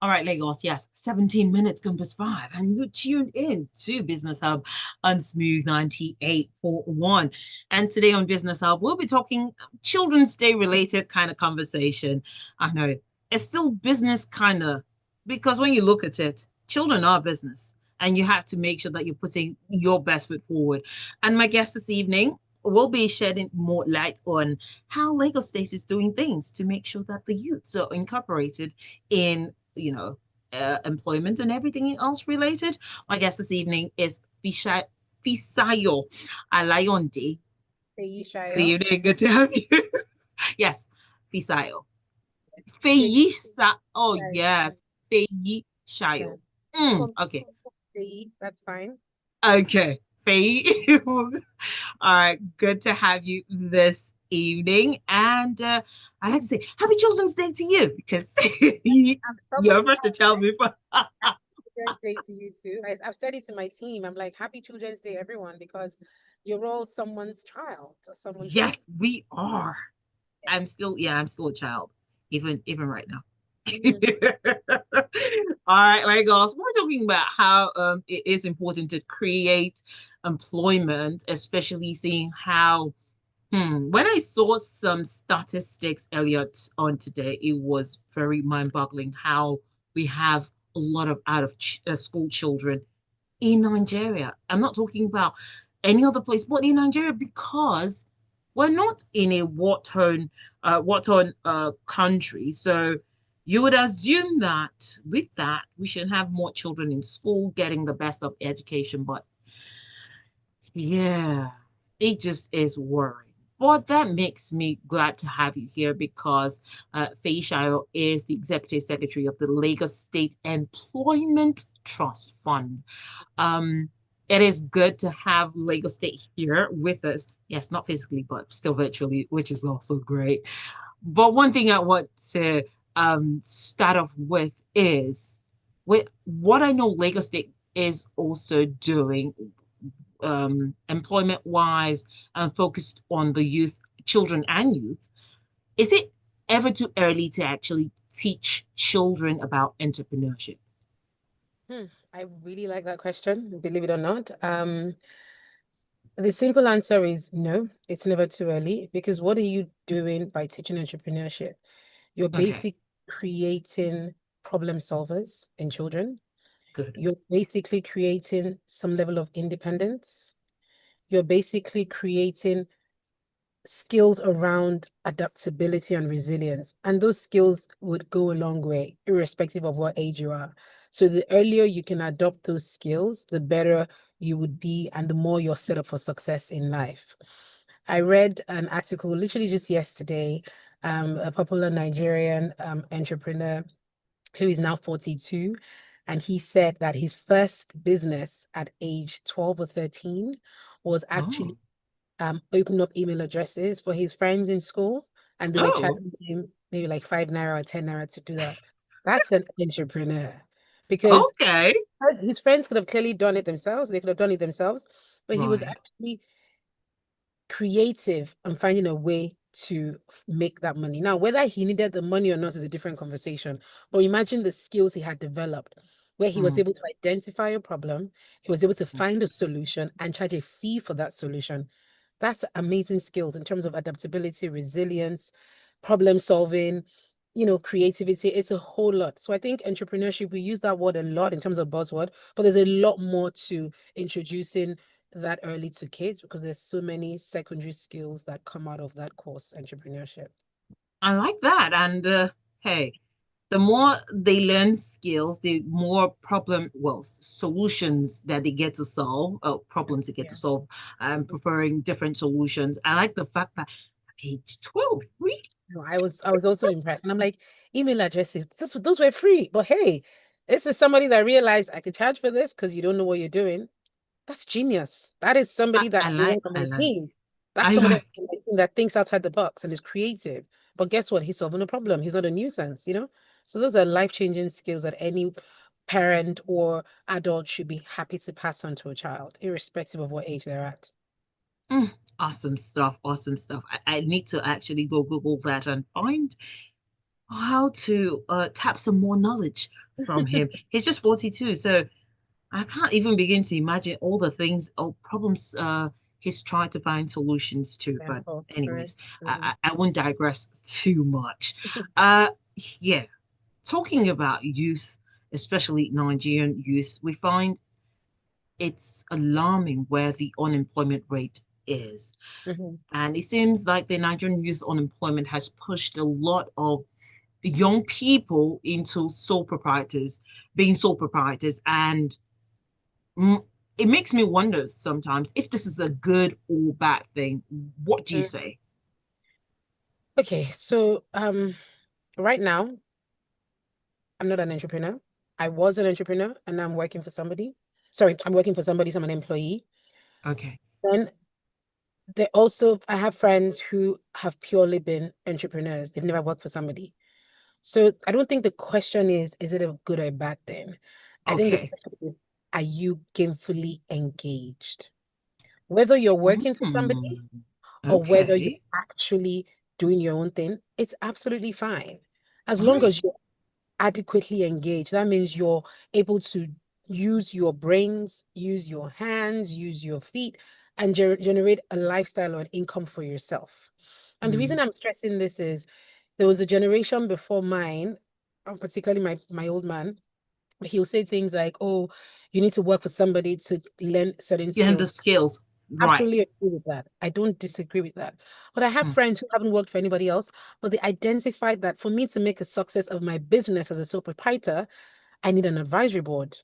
All right, Lagos. Yes, 17 minutes compass five, and you tuned in to Business Hub on Smooth 98.1. And today on Business Hub, we'll be talking Children's Day related kind of conversation. I know it's still business kind of because when you look at it, children are business, and you have to make sure that you're putting your best foot forward. And my guest this evening will be shedding more light on how Lagos State is doing things to make sure that the youths are incorporated in employment and everything else related. My guest this evening is Fisayo Alayande. Good Feyisayo. evening. Good to have you. Yes, Fisayo. Feyisa. Oh, Feyisayo. yes. Yeah. Feyishayo. Okay. Feyi, that's fine. Okay. Fey. All right. Good to have you this evening. And I like to say happy Children's Day to you because you're Somebody first to tell me. Happy Children's Day to you too. I've said it to my team. I'm like, Happy Children's Day, everyone, because you're all someone's child or someone's Yes, future. we are. I'm still a child, even right now. Mhm. All right, Lagos. We're talking about how it is important to create employment, especially seeing how when I saw some statistics earlier on today, it was very mind-boggling how we have a lot of out of ch school children in Nigeria. I'm not talking about any other place, but in Nigeria because we're not in a war-torn country. So you would assume that with that we should have more children in school getting the best of education, but yeah, it just is worrying. But that makes me glad to have you here because Feyisayo is the executive secretary of the Lagos State Employment Trust Fund. Um, it is good to have Lagos State here with us. Yes, not physically, but still virtually, which is also great. But one thing I want to start off with is with what I know Lagos State is also doing employment wise and focused on the youth, children and youth. Is it ever too early to actually teach children about entrepreneurship? Hmm. I really like that question, believe it or not. The simple answer is no, it's never too early because what are you doing by teaching entrepreneurship? You're Okay, basically creating problem solvers in children. good. You're basically creating some level of independence. You're basically creating skills around adaptability and resilience. And those skills would go a long way, irrespective of what age you are. So the earlier you can adopt those skills, the better you would be, and the more you're set up for success in life. I read an article literally just yesterday, a popular Nigerian entrepreneur who is now 42. And he said that his first business at age 12 or 13 was Oh, actually open up email addresses for his friends in school, and they were oh, charging him maybe like 5 naira or 10 naira to do that. That's an entrepreneur because okay. his friends could have clearly done it themselves. They could have done it themselves, but he was Right. actually creative and finding a way to make that money. Now, whether he needed the money or not is a different conversation. But imagine the skills he had developed, where he was Mm. able to identify a problem, he was able to find a Yes. solution and charge a fee for that solution. That's amazing skills in terms of adaptability, resilience, problem solving, creativity. It's a whole lot. So I think entrepreneurship, we use that word a lot in terms of buzzword, but there's a lot more to introducing that early to kids because there's so many secondary skills that come out of that course, entrepreneurship. I like that. And hey, the more they learn skills, the more solutions that they get to solve, problems they get to Yeah. solve, preferring different solutions. I like the fact that at age 12, really? No, I was also impressed. And I'm like, email addresses, those were free. But hey, this is somebody that realized I could charge for this because you don't know what you're doing. That's genius. That is somebody that I want on I my like, team. That's I somebody like. on my team that thinks outside the box and is creative. But guess what? He's solving a problem. He's not a nuisance. So those are life-changing skills that any parent or adult should be happy to pass on to a child, irrespective of what age they're at. Mm, awesome stuff. Awesome stuff. I need to actually go Google that and find. how to tap some more knowledge from him. He's just 42, so I can't even begin to imagine all the things or problems he's trying to find solutions to. Yeah, But oh, true. anyways, Mhm. I won't digress too much. Uh, yeah, talking about youth, especially Nigerian youth, we find it's alarming where the unemployment rate is. Mhm. And it seems like the Nigerian youth unemployment has pushed a lot of young people into sole proprietors, being sole proprietors. And mm, it makes me wonder sometimes if this is a good or bad thing. What do you Mm. say? Okay, so right now I'm not an entrepreneur. I was an entrepreneur and now I'm working for somebody. Sorry, I'm working for somebody, so I'm an employee. Okay. Then they also I have friends who have purely been entrepreneurs. They've never worked for somebody. So I don't think the question is it a good or a bad thing? I think the Okay. question is, are you gainfully engaged? Whether you're working for somebody Hmm. or whether you're Okay. actually doing your own thing, it's absolutely fine. As All long right. as you're adequately engaged, that means you're able to use your brains, use your hands, use your feet, and generate a lifestyle or an income for yourself. And the reason Mm. I'm stressing this is there was a generation before mine, particularly my old man. He'll say things like, "Oh, you need to work for somebody to learn certain Yeah, and the skills." skills. Right. Absolutely agree with that. I don't disagree with that. But I have Mm. friends who haven't worked for anybody else, but they identified that for me to make a success of my business as a sole proprietor, I need an advisory board.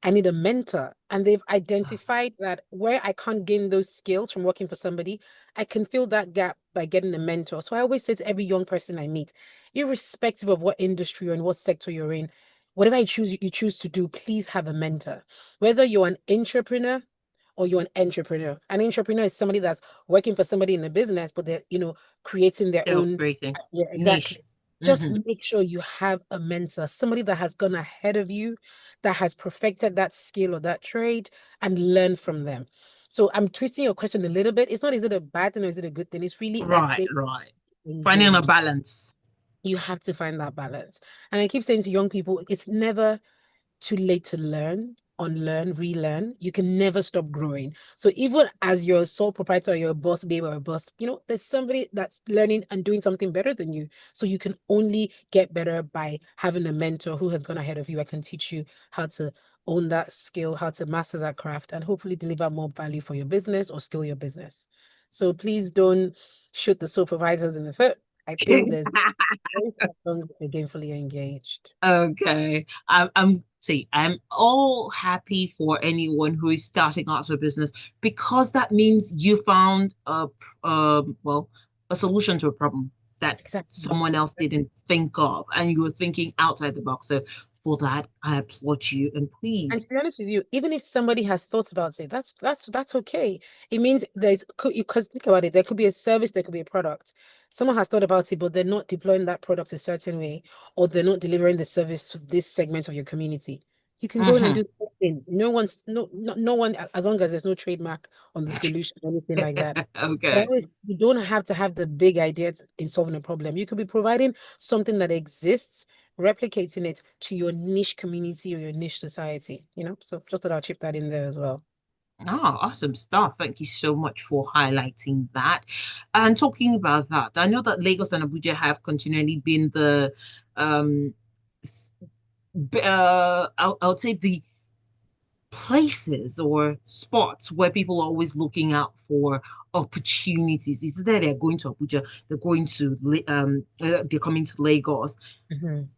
I need a mentor. And they've identified that where I can't gain those skills from working for somebody, I can fill that gap by getting a mentor. So I always say to every young person I meet, irrespective of what industry or in what sector you're in, whatever you choose to do, please have a mentor. Whether you're an entrepreneur or you're an entrepreneur. An entrepreneur is somebody that's working for somebody in a business, but they're, creating their own. Self-creating Yeah, niche. exactly. Just Hmm. make sure you have a mentor, somebody that has gone ahead of you, that has perfected that skill or that trade, and learn from them. So I'm twisting your question a little bit. It's not, is it a bad thing or is it a good thing? It's really, I Right, think, right. Finding a engage. balance. You have to find that balance. And I keep saying to young people, it's never too late to learn, unlearn, relearn. You can never stop growing. So even as your sole proprietor or your boss babe or a boss, there's somebody that's learning and doing something better than you. So you can only get better by having a mentor who has gone ahead of you. I can teach you how to own that skill, how to master that craft, and hopefully deliver more value for your business or scale your business. So please don't shoot the supervisors in the foot. I think there's very long if you're gainfully engaged. Okay. I'm see, I'm all happy for anyone who is starting out a business because that means you found well, a solution to a problem that Exactly. someone else didn't think of, and you were thinking outside the box. So for that, I applaud you. And And please, to be honest with you, even if somebody has thought about it, that's okay. It means because think about it, there could be a service, there could be a product. Someone has thought about it, but they're not deploying that product a certain way, or they're not delivering the service to this segment of your community. You can go in and hmm. do the thing. No one, as long as there's no trademark on the solution or anything like that. But I Okay. always, you don't have to have the big ideas in solving a problem. You could be providing something that exists, replicating it to your niche community or your niche society, So just thought I'll chip that in there as well. Oh, awesome stuff. Thank you so much for highlighting that. And talking about that, I know that Lagos and Abuja have continually been the um s- I would say the places or spots where people are always looking out for opportunities. Is that they're going to Abuja, they're coming to Lagos. Mhm.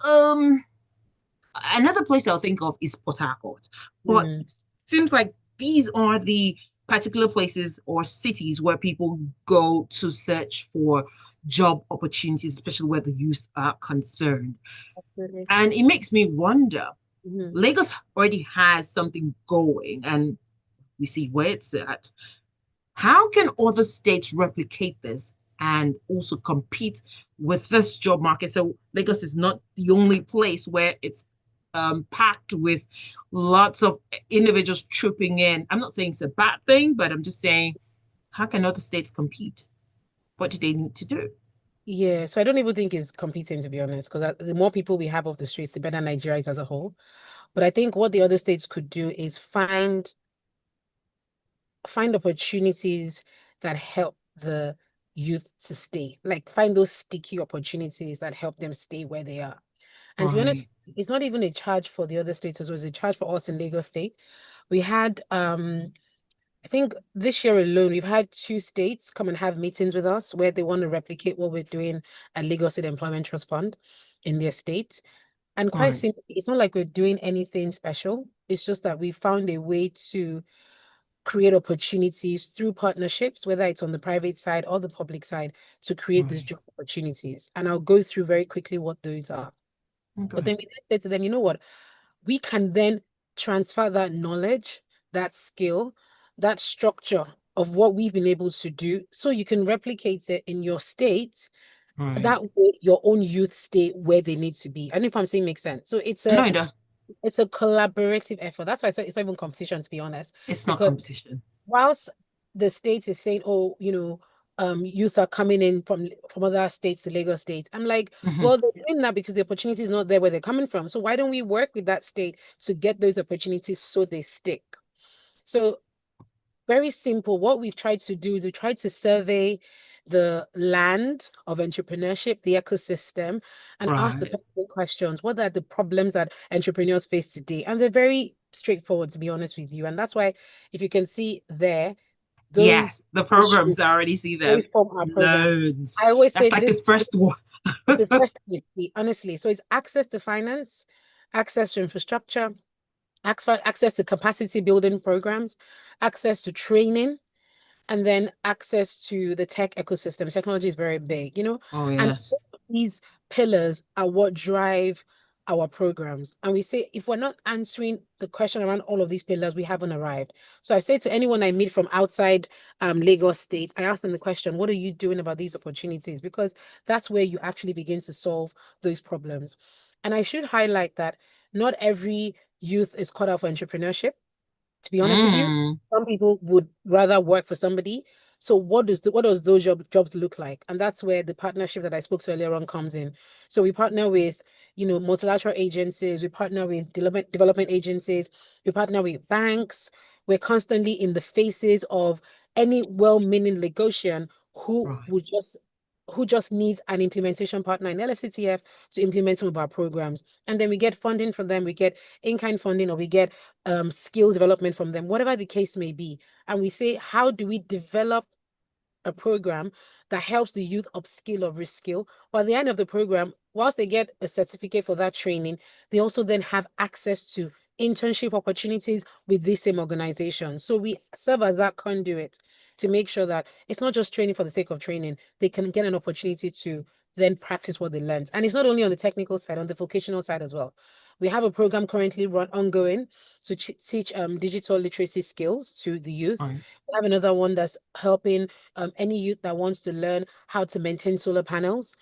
Um Another place I'll think of is Port Harcourt, but Mm. it seems like these are the particular places or cities where people go to search for job opportunities, especially where the youth are concerned. Absolutely. And it makes me wonder, Mhm. Lagos already has something going and we see where it's at. How can other states replicate this and also compete with this job market? So Lagos is not the only place where it's packed with lots of individuals trooping in. I'm not saying it's a bad thing, but I'm just saying, how can other states compete? What do they need to do? Yeah, so I don't even think it's competing, to be honest, because the more people we have off the streets, the better Nigeria is as a whole. But I think what the other states could do is find opportunities that help the youth to stay, like find those sticky opportunities that help them stay where they are. And to be honest, Right, it's not even a charge for the other states as well, it's a charge for us in Lagos State. We had I think this year alone, we've had two states come and have meetings with us where they want to replicate what we're doing at Lagos State Employment Trust Fund in their state. And quite right, simply, it's not like we're doing anything special. It's just that we found a way to create opportunities through partnerships, whether it's on the private side or the public side, to create these right. job opportunities. And I'll go through very quickly what those are. But Okay, then we then say to them, you know what? We can then transfer that knowledge, that skill, that structure of what we've been able to do so you can replicate it in your state. right. That way your own youth stay where they need to be. I don't know if I'm saying makes sense. So No, it does. it's a collaborative effort. That's why I said it's not even competition, to be honest. It's not Because competition. whilst the state is saying, oh, youth are coming in from other states to Lagos State, I'm like, Hmm. well, they're doing that because the opportunity is not there where they're coming from. So why don't we work with that state to get those opportunities so they stick? So very simple. What we've tried to do is we tried to survey the land of entrepreneurship, the ecosystem, and ask the Right. pertinent questions. What are the problems that entrepreneurs face today? And they're very straightforward, to be honest with you. And that's why, if you can see there, those Yes, the issues, programs, I already see they them. form our programs. Loads. I always say That's like the this first one. is the first thing, honestly. So it's access to finance, access to infrastructure, access to capacity building programs, access to training, and then access to the tech ecosystem. Technology is very big, Oh, and yes. all of these pillars are what drive our programs. And we say if we're not answering the question around all of these pillars, we haven't arrived. So I say to anyone I meet from outside Lagos State, I ask them the question, what are you doing about these opportunities? Because that's where you actually begin to solve those problems. And I should highlight that not every youth is caught out for entrepreneurship, to be honest with you. Mm, Some people would rather work for somebody. So what does those jobs look like? And that's where the partnership that I spoke to earlier on comes in. So we partner with, multilateral agencies, we partner with development agencies, we partner with banks. We're constantly in the faces of any well-meaning Lagosian who right. would just who just needs an implementation partner in LSCTF to implement some of our programs. And then we get funding from them, we get in-kind funding, or we get skills development from them, whatever the case may be. And we say, how do we develop a program that helps the youth upskill or reskill? By the end of the program, whilst they get a certificate for that training, they also then have access to internship opportunities with this same organization. So we serve as that conduit to make sure that it's not just training for the sake of training. They can get an opportunity to then practice what they learned. And it's not only on the technical side, on the vocational side as well. We have a program currently ongoing to teach digital literacy skills to the youth. Right. We have another one that's helping any youth that wants to learn how to maintain solar panels,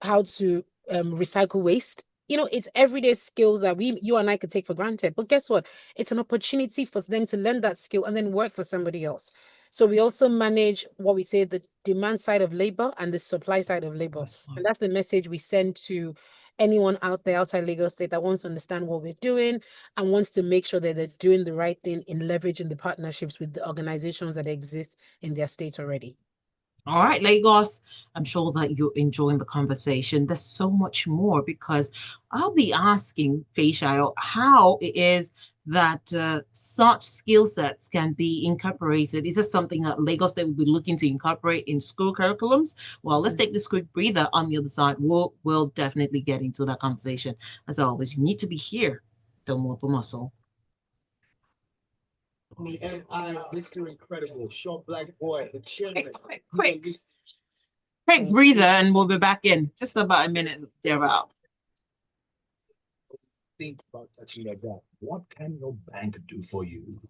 how to recycle waste. It's everyday skills that you and I could take for granted. But guess what? It's an opportunity for them to learn that skill and then work for somebody else. So we also manage what we say the demand side of labor and the supply side of labor. That's fine. And that's the message we send to anyone out there outside Lagos State that wants to understand what we're doing and wants to make sure that they're doing the right thing in leveraging the partnerships with the organizations that exist in their state already. All right, Lagos, I'm sure that you're enjoying the conversation. There's so much more because I'll be asking Feyisayo how it is that such skill sets can be incorporated. Is this something that Lagos they will be looking to incorporate in school curriculums? Well, let's take this quick breather. On the other side, we'll definitely get into that conversation. As always, you need to be here. Don't move the muscle. Me, M.I., Mr. Incredible, short black boy, the chairman. Quick. Quick breather, and we'll be back in just about a minute thereabout. Think about touching your dad. What can your bank do for you?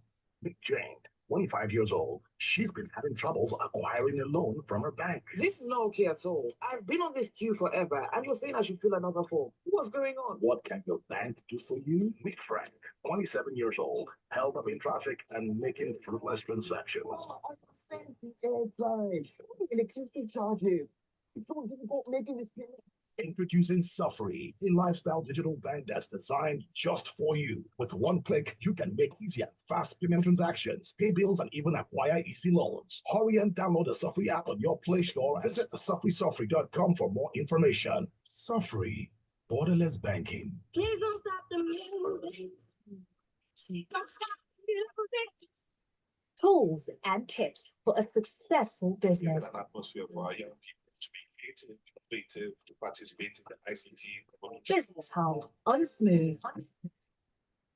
Big Jane, 25 years old. She's been having troubles acquiring a loan from her bank. This is not okay at all. I've been on this queue forever, and you're saying I should fill another form. What's going on? What can your bank do for you? Meet Frank, 27 years old, held up in traffic and making fruitless transactions. Oh, I sent the airtime. Electricity charges. It's so difficult making this payment. Introducing Suffree, a lifestyle digital bank that's designed just for you. With one click, you can make easy and fast payment transactions, pay bills, and even acquire easy loans. Hurry and download the Suffree app on your Play Store and visit suffreesuffree.com for more information. Suffree, borderless banking. Please don't stop the music. Don't stop the music. Tools and tips for a successful business. An atmosphere for our young people to be creative, innovative, to participate in the ICT revolution. Business Hub on Smooth.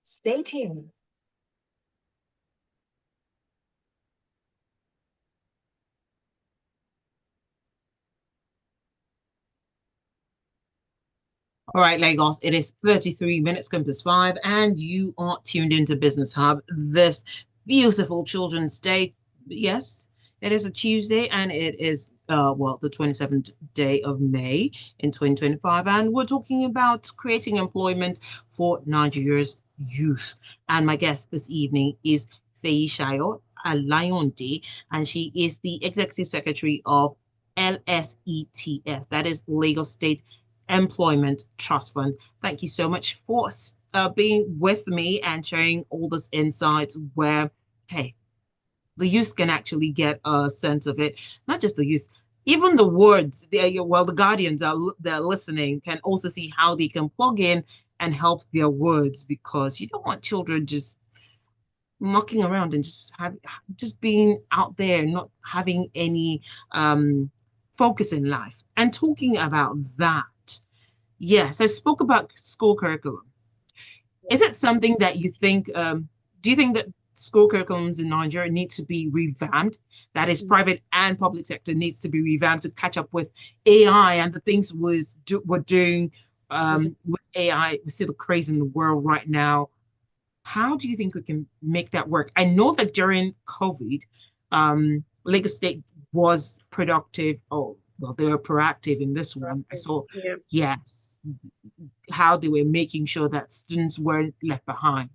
Stay tuned. All right, Lagos, it is 33 minutes gone past 5, and you are tuned into Business Hub, this beautiful Children's Day. Yes, it is a Tuesday, and it is, well, the 27th day of May in 2025, and we're talking about creating employment for Nigeria's youth. And my guest this evening is Feyisayo Alayande, and she is the Executive Secretary of LSETF, that is Lagos State Employment Trust Fund. Thank you so much for being with me and sharing all this insights where, hey, the youth can actually get a sense of it. Not just the youth, even the words, well, the guardians are they're listening can also see how they can plug in and help their words, because you don't want children just mucking around and just being out there, not having any focus in life. And talking about that, yes, I spoke about school curriculum. Is it something that you think, do you think that school curriculums in Nigeria need to be revamped? That is, private and public sector needs to be revamped to catch up with AI and the things we're doing with AI. We see the craze in the world right now. How do you think we can make that work? I know that during COVID, Lagos State was productive. Oh, well, they were proactive in this one. I saw, yes, how they were making sure that students weren't left behind.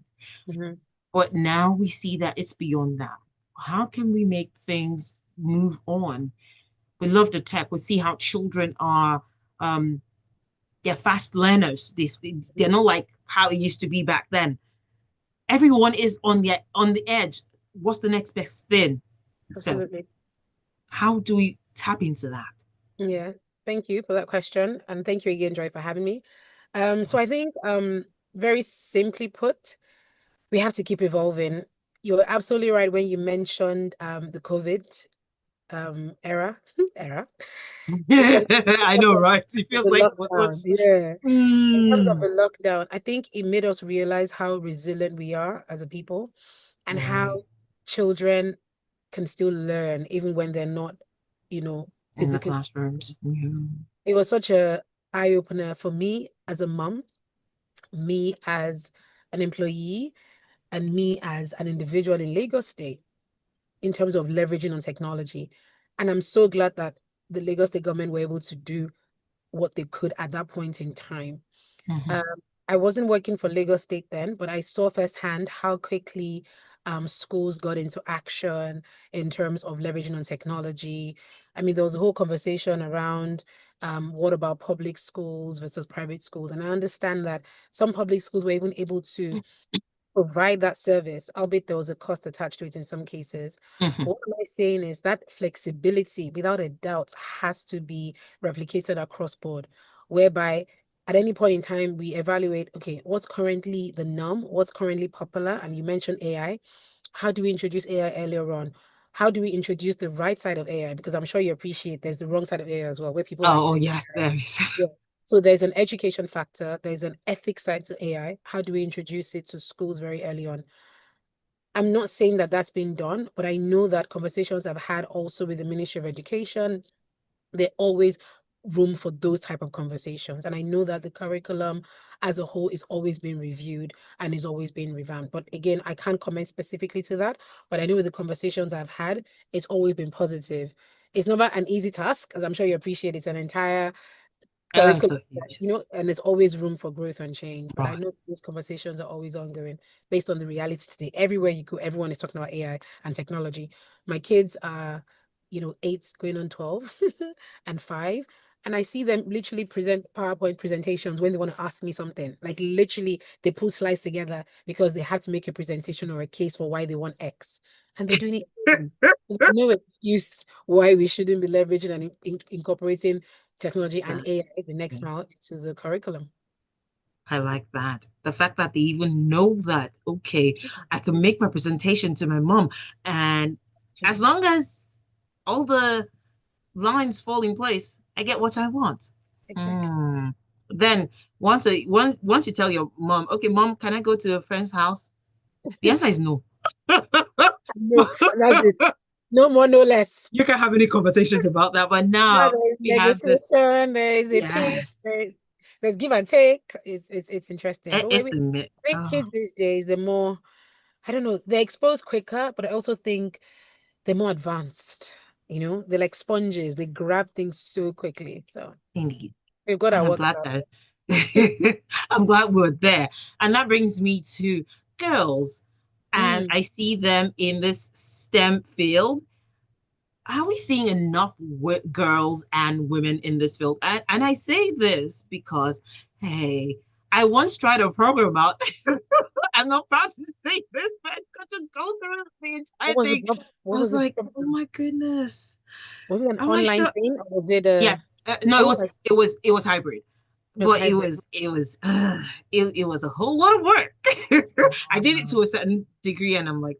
But now we see that it's beyond that. How can we make things move on? We love the tech. We see how children are, they're fast learners. They're not like how it used to be back then. Everyone is on the edge. What's the next best thing? Absolutely. So how do we tap into that? Yeah, thank you for that question. And thank you again, Joy, for having me. So I think very simply put, we have to keep evolving. You're absolutely right when you mentioned the COVID era. I know, right? It feels The like it was lockdown, such. yeah. In terms of the lockdown, I think it made us realize how resilient we are as a people, and how children can still learn even when they're not, in the physically. classrooms. It was such a eye-opener for me as a mom, me as an employee, and me as an individual in Lagos State, in terms of leveraging on technology. And I'm so glad that the Lagos State government were able to do what they could at that point in time. I wasn't working for Lagos State then, but I saw firsthand how quickly schools got into action in terms of leveraging on technology. I mean, there was a whole conversation around what about public schools versus private schools? And I understand that some public schools were even able to provide that service, albeit there was a cost attached to it in some cases. What am I saying is that flexibility, without a doubt, has to be replicated across board, whereby at any point in time, we evaluate, okay, what's currently the norm, what's currently popular, and you mentioned AI. How do we introduce AI earlier on? How do we introduce the right side of AI? Because I'm sure you appreciate there's the wrong side of AI as well, where people Oh, yes, there is. Yeah. So there's an education factor, there's an ethics side to AI. How do we introduce it to schools very early on? I'm not saying that that's been done, but I know that conversations I've had also with the Ministry of Education, there's always room for those type of conversations. And I know that the curriculum as a whole is always being reviewed and is always being revamped. But again, I can't comment specifically to that, but I know with the conversations I've had, it's always been positive. It's never an easy task, as I'm sure you appreciate. It's an entire curriculum, and there's always room for growth and change. But I know those conversations are always ongoing based on the reality today. Everywhere you go, everyone is talking about AI and technology. My kids are 8 going on 12 and 5. And I see them literally present PowerPoint presentations when they want to ask me something. Like literally, they pull slides together because they had to make a presentation or a case for why they want X. And they're doing it. There's no excuse why we shouldn't be leveraging and incorporating technology and AI the next mile into the curriculum. I like that. The fact that they even know that, okay, I can make my presentation to my mom, and as long as all the lines fall in place, I get what I want. Exactly. Then once you tell your mom, okay, mom, can I go to a friend's house? The answer is no. No, that's it. No more, no less. You can't have any conversations about that. But now There's we have this. negotiation, there's a pitch, Yes, there's give and take. It's interesting. But it's a I myth. think Oh, kids these days, they're more, I don't know, they're exposed quicker, but I also think they're more advanced. They're like sponges. They grab things so quickly. So indeed. we've got And our I'm work glad done. that I'm glad we're there. And that brings me to girls. And I see them in this STEM field. Are we seeing enough girls and women in this field? And I say this because, hey, I once tried a program out. I'm not proud to say this, but I got to go through the entire thing. What I was was the like, oh problem? my goodness. Was it an Am I online sure? thing, or was it Yeah. a No, oh, like it was hybrid, it was but hybrid? it was a whole lot of work. I did it Wow. to a certain degree, and I'm like,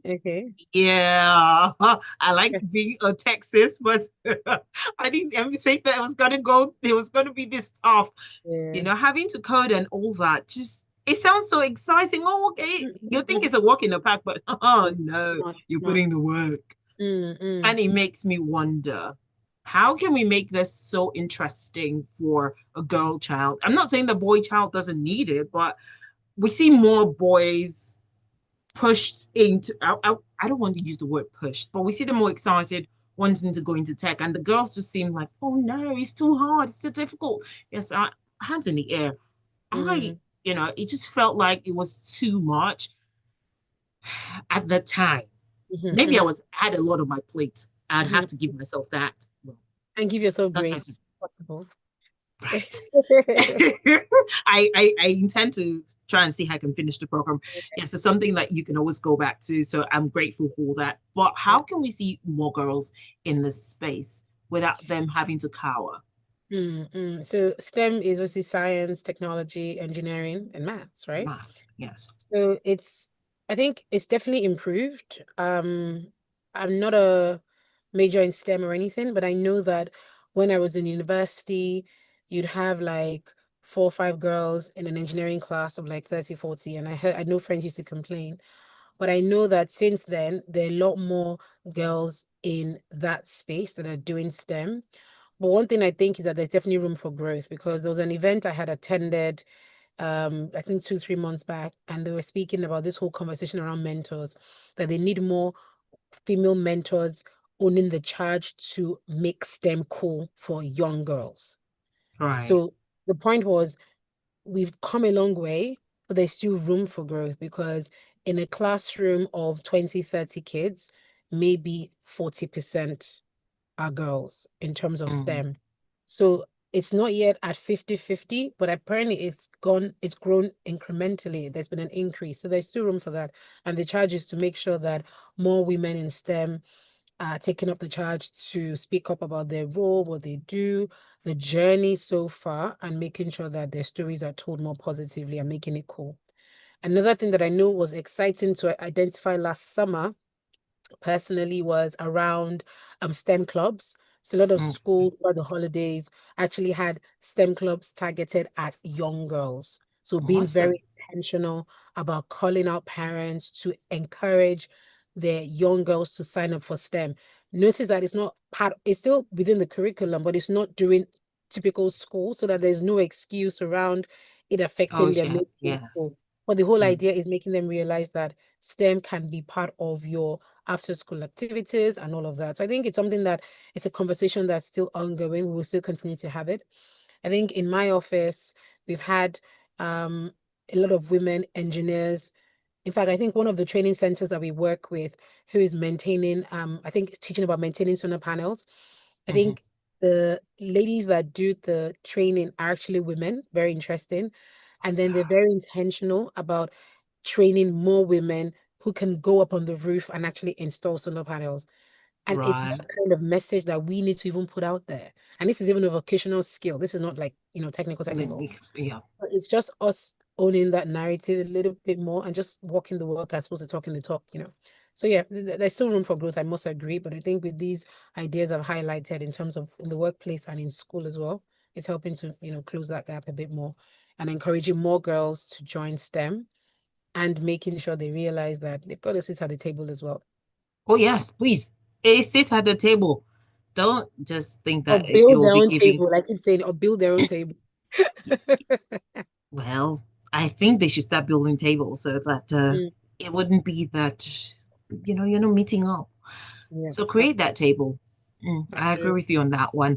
Okay. yeah, I like being a Texas, but I didn't ever say that it was gonna be this tough. Yeah. Having to code and all that, just it sounds so exciting. Oh, okay. You think Mm, it's a walk in the park, but oh no, not, you're not. putting the work. Mm. And it makes me wonder, how can we make this so interesting for a girl child? I'm not saying the boy child doesn't need it, but we see more boys pushed into, I don't want to use the word pushed, but we see them more excited wanting to go into tech. And the girls just seem like, oh no, it's too hard, it's too difficult. Yes, hands in the air. Mm. It just felt like it was too much at the time. Maybe I had a lot on my plate. I'd have to give myself that. Well, And give yourself not have grace, possible. right. I intend to try and see how I can finish the program. Yeah, so something that you can always go back to. So I'm grateful for that. But how can we see more girls in this space without them having to cower? So STEM is obviously science, technology, engineering, and maths, right? Math, yes. So I think it's definitely improved. I'm not a major in STEM or anything, but I know that when I was in university, you'd have like 4 or 5 girls in an engineering class of like 30, 40. And I know friends used to complain. But I know that since then, there are a lot more girls in that space that are doing STEM. But one thing I think is that there's definitely room for growth, because there was an event I had attended I think 2 3 months back, and they were speaking about this whole conversation around mentors, that they need more female mentors owning the charge to make STEM cool for young girls. Right. So the point was, we've come a long way, but there's still room for growth, because in a classroom of 20 30 kids, maybe 40% are girls in terms of Mm. STEM. So it's not yet at 50-50, but apparently it's grown incrementally. There's been an increase. So there's still room for that. And the charge is to make sure that more women in STEM are taking up the charge to speak up about their role, what they do, the journey so far, and making sure that their stories are told more positively and making it cool. Another thing that I know was exciting to identify last summer personally was around STEM clubs. So a lot of Mm. schools over the holidays actually had STEM clubs targeted at young girls. So being Awesome. very intentional about calling out parents to encourage their young girls to sign up for STEM. Notice that it's still within the curriculum, but it's not during typical school, so that there's no excuse around it Oh, affecting their yeah. mainstream Yes. school. But the whole Mm. idea is making them realize that STEM can be part of your after school activities and all of that. So I think it's something that it's a conversation that's still ongoing. We will still continue to have it. I think in my office, we've had a lot of women engineers In fact, I think one of the training centers that we work with who is maintaining, I think teaching about maintaining solar panels. I Mhm. think the ladies that do the training are actually women, very interesting. And then they're very intentional about training more women who can go up on the roof and actually install solar panels. And it's Right. that kind of message that we need to even put out there. And this is even a vocational skill. This is not like, technical. Yeah. But it's just us owning that narrative a little bit more and just walking the walk as opposed to talking the talk. So yeah, there's still room for growth, I must agree. But I think with these ideas I've highlighted in terms of in the workplace and in school as well, it's helping to, close that gap a bit more and encouraging more girls to join STEM and making sure they realize that they've got to sit at the table as well. Oh yes, please. Sit at the table. Don't just think Or that build you'll their be own giving. table, like I keep saying, or build their own table. Well, I think they should start building tables so that Mm, it wouldn't be that you're not meeting up. yeah, So create that table. I agree absolutely. with you on that one.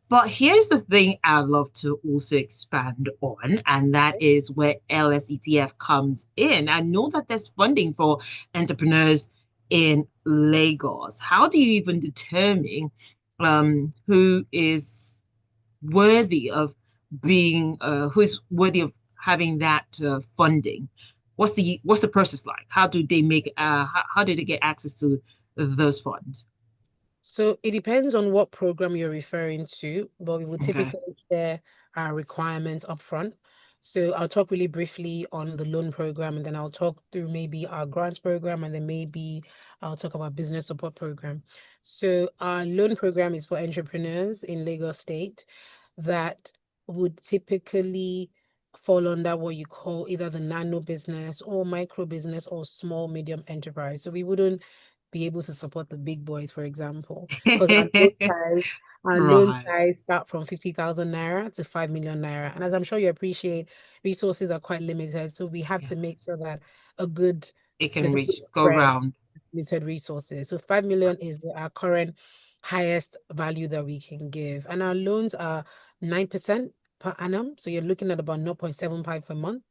But here's the thing I'd love to also expand on, and that is where LSETF comes in. I know that there's funding for entrepreneurs in Lagos. How do you even determine who is worthy of who is worthy of having that funding? What's the process like? How do they get access to those funds? So it depends on what program you're referring to, but we will Okay. typically share our requirements upfront. So I'll talk really briefly on the loan program, and then I'll talk through maybe our grants program, and then maybe I'll talk about business support program. So our loan program is for entrepreneurs in Lagos State that would typically fall under what you call either the nano business or micro business or small medium enterprise. So we wouldn't be able to support the big boys, for example, because our loan Right. size start from 50,000 naira to 5 million naira. And as I'm sure you appreciate, resources are quite limited. So we have to make Yes. sure that a good It can there's a reach, good go spread round. of limited resources. So 5 million is our current highest value that we can give. And our loans are 9% per annum. So you're looking at about 0.75 per month.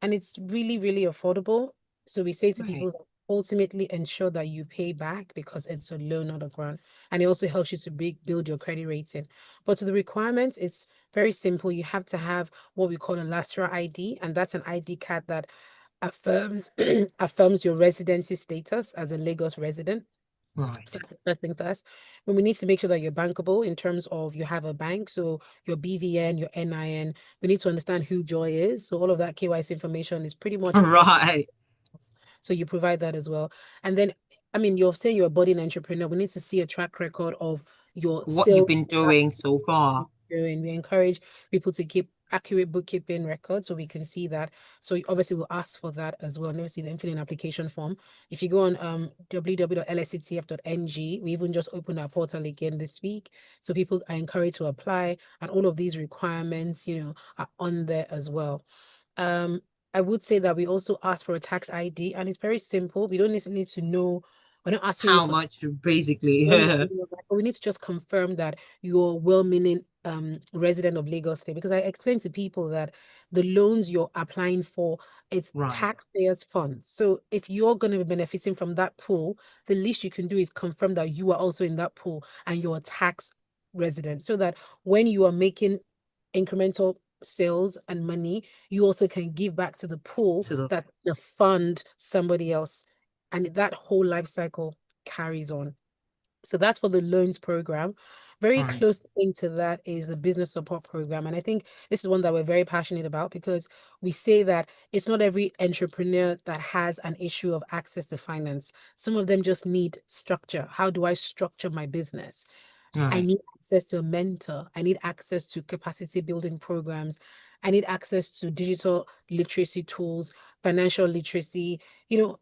And it's really, really affordable. So we say to Right. people that ultimately ensure that you pay back because it's a loan, not a grant. And it also helps you to build your credit rating. But to the requirements, it's very simple. You have to have what we call a Lastra ID, and that's an ID card that affirms affirms your residency status as a Lagos resident. So Right. that's the first thing first. But we need to make sure that you're bankable in terms of you have a bank. So your BVN, your NIN, we need to understand who Joy is. So all of that KYC information is pretty much reflected. Right. So you provide that as well. And then, I mean, you're saying you're a budding entrepreneur. We need to see a track record of your What you've sales been doing so far. doing. We encourage people to keep accurate bookkeeping records so we can see that. So obviously we'll ask for that as well. And obviously then fill in application form. If you go on www.lsctf.ng, we even just opened our portal again this week. So people are encouraged to apply, and all of these requirements, are on there as well. I would say that we also ask for a tax ID, and it's very simple. We don't need to know. We're not asking you How for much basically? don't need to know that, but we need to just confirm that you're well-meaning resident of Lagos State, because I explained to people that the loans you're applying for, it's Right. taxpayers' funds. So if you're going to be benefiting from that pool, the least you can do is confirm that you are also in that pool and you're a tax resident, so that when you are making incremental sales and money, you also can give back to the pool To the that the fund somebody else, and that whole life cycle carries on. So that's for the loans program. Very right. close thing to that is the business support program. And I think this is one that we're very passionate about, because we say that it's not every entrepreneur that has an issue of access to finance. Some of them just need structure. How do I structure my business? I Right. need access to a mentor. I need access to capacity building programs. I need access to digital literacy tools, financial literacy, you know,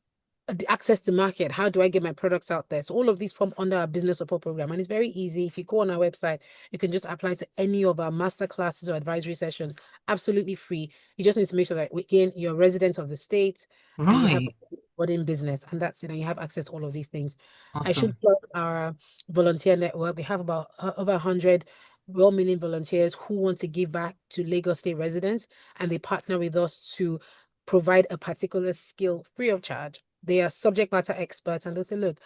the access to market. How do I get my products out there? So all of these form under our business support program. And it's very easy. If you go on our website, you can just apply to any of our master classes or advisory sessions, absolutely free. You just need to make sure that, again, you're a resident of the state and you have Right. a budding business, and that's it. And you have access to all of these things. I should Awesome. plug our volunteer network. We have about over 100 well-meaning volunteers who want to give back to Lagos State residents, and they partner with us to provide a particular skill free of charge. They are subject matter experts, and they'll say, look,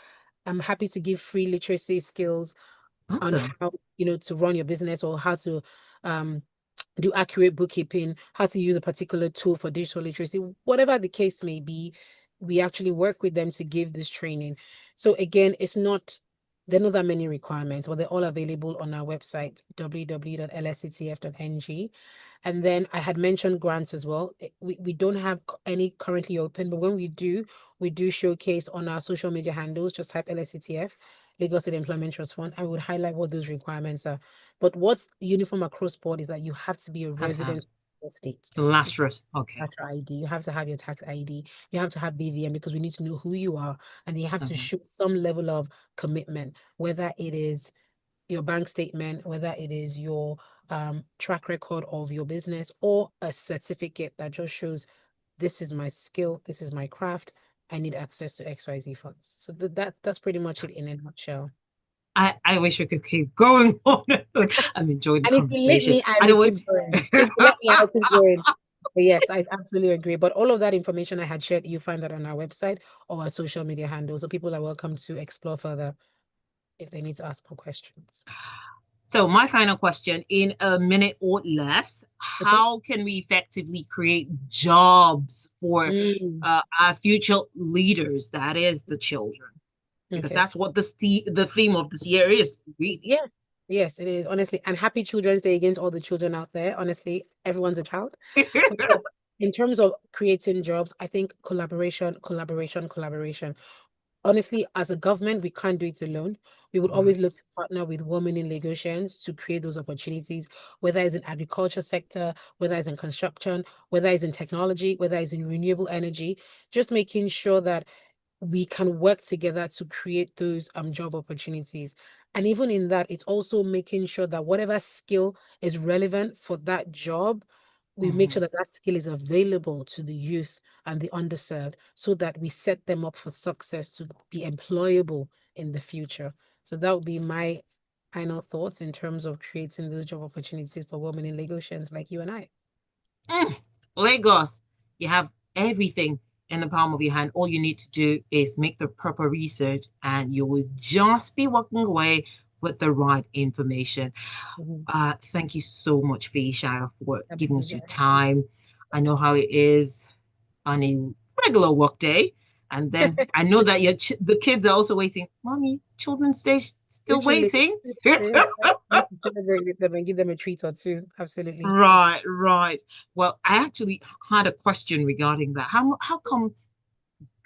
I'm happy to give free literacy skills on Awesome. how, to run your business, or how to do accurate bookkeeping, how to use a particular tool for digital literacy, whatever the case may be. We actually work with them to give this training. So again, there are not that many requirements, but they're all available on our website, www.lsctf.ng. And then I had mentioned grants as well. We don't have any currently open, but when we do showcase on our social media handles. Just type LSCTF, Lagos State Employment Trust Fund. I would highlight what those requirements are. But what's uniform across board is that you have to be a Have to have resident of the state. the last risk. Okay. Tax ID. You have to have your tax ID. You have to have BVM, because we need to know who you are, and you have to show some level of commitment, whether it is your bank statement, whether it is your track record of your business, or a certificate that just shows this is my skill, this is my craft, I need access to XYZ funds. So that's pretty much it in a nutshell. I wish we could keep going on. I'm enjoying the And if you let conversation. me, I I will don't keep going. If you let me, I'll keep going. But yes, I absolutely agree. But all of that information I had shared, you find that on our website or our social media handles. So people are welcome to explore further if they need to ask more questions. So my final question, in a minute or less, Okay. how can we effectively create jobs for our future leaders? That is the children, because Okay. that's what the theme of this year is. Really. Yeah. Yes, it is, honestly. And happy Children's Day against all the children out there. Honestly, everyone's a child. But yeah, in terms of creating jobs, I think collaboration. Honestly, as a government, we can't do it alone. We would always look to partner with women in negotiations to create those opportunities, whether it's in agriculture sector, whether it's in construction, whether it's in technology, whether it's in renewable energy, just making sure that we can work together to create those job opportunities. And even in that, it's also making sure that whatever skill is relevant for that job, we make sure that that skill is available to the youth and the underserved, so that we set them up for success to be employable in the future. So that would be my final thoughts in terms of creating those job opportunities for women in Lagosians like you and I. Lagos, you have everything in the palm of your hand. All you need to do is make the proper research, and you will just be walking away with the right information. Thank you so much, Feyisayo, for giving us your time. I know how it is on a regular work day. And then I know that the kids are also waiting. Mommy, Children's Day still Literally. waiting. Yeah, celebrate with them and give them a treat or two. Absolutely. Right. Well, I actually had a question regarding that. How come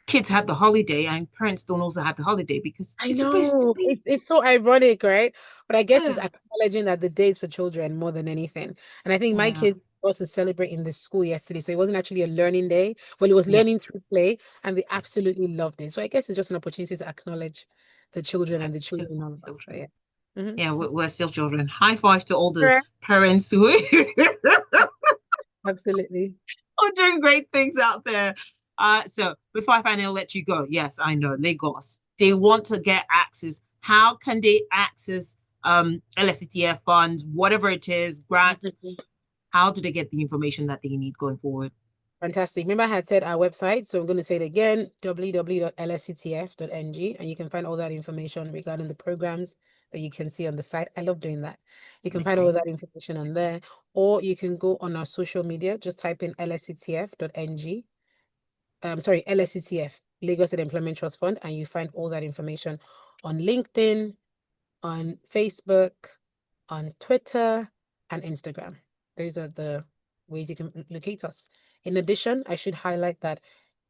kids have the holiday and parents don't also have the holiday? Because I it's supposed to know. be. It's so ironic, right? But I guess it's Yeah. acknowledging that the day is for children more than anything. And I think my Yeah. kids also celebrate in the school yesterday. So it wasn't actually a learning day. Well, it was Yeah. learning through play, and they absolutely loved it. So I guess it's just an opportunity to acknowledge the children and the children of us. So Children. yeah. Mhm. Yeah, we're still children. High five to all the Correct. parents who Absolutely. are doing great things out there. So before I finally let you go, yes, I know Lagos. They want to get access. How can they access LSCTF funds, whatever it is, grants? How do they get the information that they need going forward? Fantastic. Remember, I had said our website, so I'm going to say it again, www.lsctf.ng, and you can find all that information regarding the programs that you can see on the site. I love doing that. You can find all that information on there, or you can go on our social media, just type in lsctf.ng. Sorry, LSCTF, Lagos State Employment Trust Fund, and you find all that information on LinkedIn, on Facebook, on Twitter, and Instagram. Those are the ways you can locate us. In addition, I should highlight that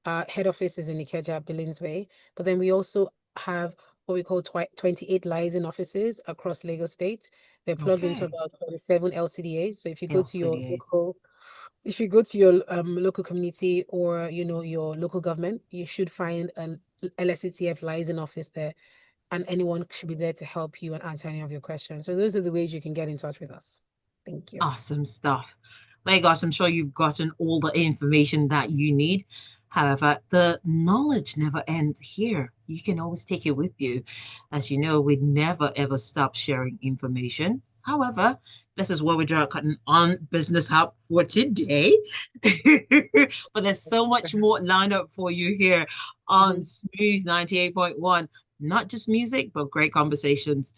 our head office is in Ikeja, Billings Way, but then we also have what we call 28 liaison offices across Lagos State. They're plugged into about 27 LCDAs. So if you go to your local community, or your local government, you should find an LSCTF liaison office there, and anyone should be there to help you and answer any of your questions. So those are the ways you can get in touch with us. Thank you. Awesome stuff. Lagos, I'm sure you've gotten all the information that you need. However, the knowledge never ends here. You can always take it with you. As you know, we never ever stop sharing information. However, this is where we draw a curtain on Business Hub for today. But there's so much more lined up for you here on Smooth 98.1. Not just music, but great conversations.